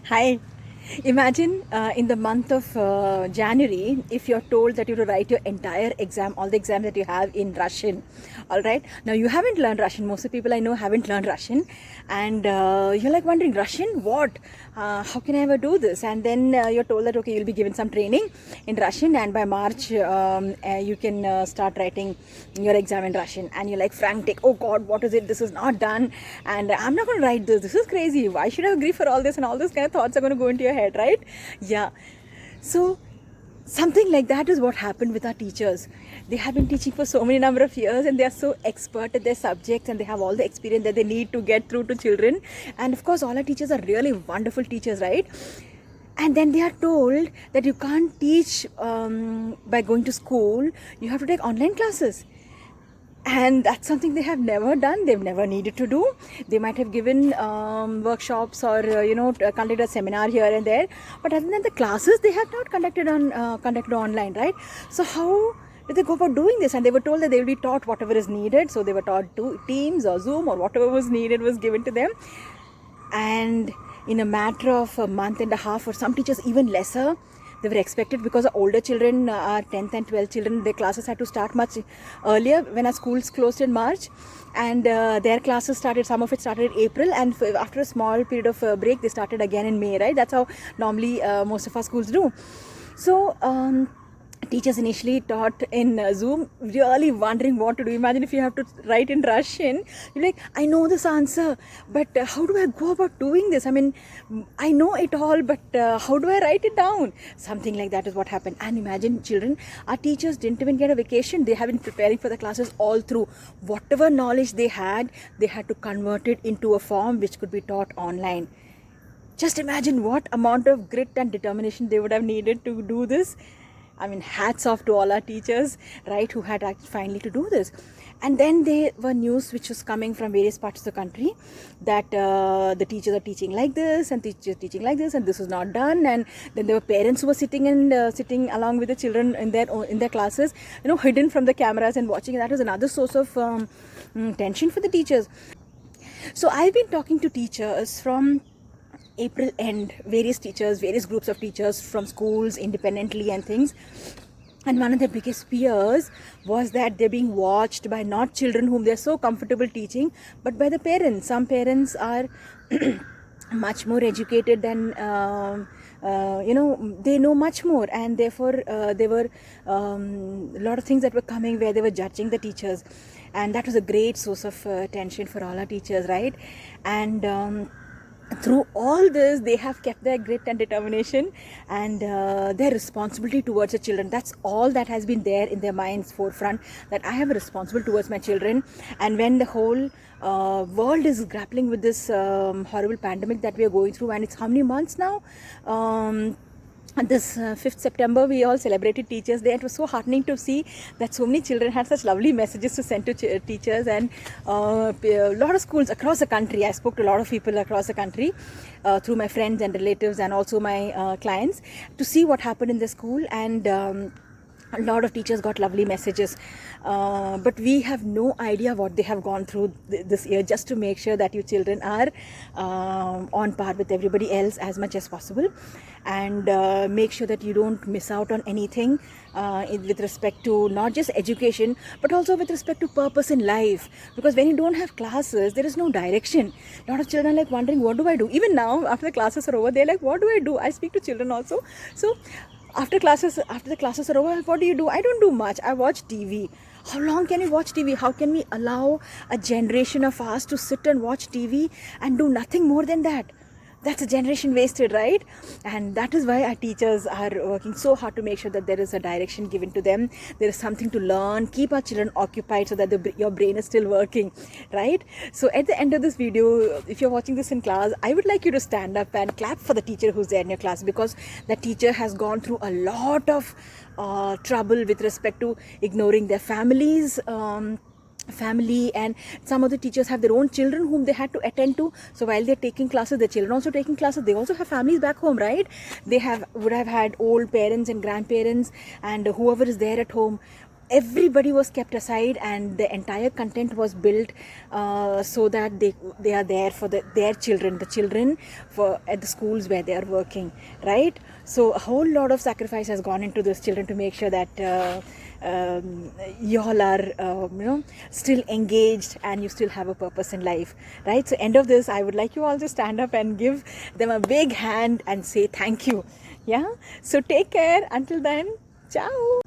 Hi. Imagine in the month of January, if you're told that you have to write your entire exam, all the exams that you have in Russian. All right. Now, you haven't learned Russian. Most of the people I know haven't learned Russian. And you're like wondering, Russian? What? How can I ever do this? And then you're told that, okay, you'll be given some training in Russian. And by March, you can start writing your exam in Russian. And you're like frantic. Oh, God, what is it? This is not done. And I'm not going to write this. This is crazy. Why should I agree for all this? And all those kind of thoughts are going to go into your head, right? Yeah. So something like that is what happened with our teachers. They have been teaching for so many number of years, and they are so expert at their subjects, and they have all the experience that they need to get through to children. And of course, all our teachers are really wonderful teachers, right? And then they are told that you can't teach by going to school. You have to take online classes, and that's something they have never done. They've never needed to do. They might have given workshops or conducted a seminar here and there, but other than the classes, they have not conducted online, right? So how did they go about doing this? And they were told that they will be taught whatever is needed. So they were taught to Teams or Zoom, or whatever was needed was given to them. And in a matter of a month and a half, or some teachers even lesser, they were expected, because the older children, our 10th and 12th children, their classes had to start much earlier when our schools closed in March, and their classes started, some of it started in April, and after a small period of break, they started again in May, right? That's how normally most of our schools do. So teachers initially taught in Zoom, really wondering what to do. Imagine if you have to write in Russian, you're like, I know this answer, but how do I go about doing this? I mean, I know it all, but how do I write it down? Something like that is what happened. And imagine, children, our teachers didn't even get a vacation. They have been preparing for the classes all through. Whatever knowledge they had to convert it into a form which could be taught online. Just imagine what amount of grit and determination they would have needed to do this. I mean, hats off to all our teachers, right, who had actually finally to do this. And then there were news which was coming from various parts of the country that the teachers are teaching like this, and teachers teaching like this, and this was not done. And then there were parents who were sitting along with the children in their classes, hidden from the cameras and watching. That was another source of tension for the teachers. So I've been talking to teachers from April end, various teachers, various groups of teachers from schools independently and things. And one of their biggest fears was that they're being watched by not children whom they're so comfortable teaching, but by the parents. Some parents are much more educated than they know much more, and therefore there were a lot of things that were coming where they were judging the teachers, and that was a great source of tension for all our teachers, right? And through all this, they have kept their grit and determination, and their responsibility towards the children. That's all that has been there in their minds forefront, that I have a responsibility towards my children. And when the whole world is grappling with this horrible pandemic that we are going through, and it's how many months now? This 5th September, we all celebrated Teachers Day. It was so heartening to see that so many children had such lovely messages to send to teachers, and a lot of schools across the country. I spoke to a lot of people across the country through my friends and relatives, and also my clients, to see what happened in the school. And a lot of teachers got lovely messages, but we have no idea what they have gone through this year, just to make sure that you children are on par with everybody else as much as possible, and make sure that you don't miss out on anything with respect to not just education, but also with respect to purpose in life. Because when you don't have classes, there is no direction. A lot of children are like wondering, what do I do? Even now, after the classes are over, they're like, what do I do? I speak to children also. So after the classes are over, what do you do? I don't do much. I watch TV. How long can we watch TV? How can we allow a generation of us to sit and watch TV and do nothing more than that? That's a generation wasted, right? And that is why our teachers are working so hard to make sure that there is a direction given to them. There is something to learn. Keep our children occupied so that your brain is still working, right? So at the end of this video, if you're watching this in class, I would like you to stand up and clap for the teacher who's there in your class, because the teacher has gone through a lot of trouble with respect to ignoring their families, family, and some of the teachers have their own children whom they had to attend to. So while they're taking classes, the children also taking classes, they also have families back home, right? They would have had old parents and grandparents, and whoever is there at home. everybody was kept aside, and the entire content was built so that they are there for their children, the children for at the schools where they are working, right? So a whole lot of sacrifice has gone into those children to make sure that you all are still engaged and you still have a purpose in life, right? So end of this, I would like you all to stand up and give them a big hand and say thank you. Yeah, so take care until then. Ciao.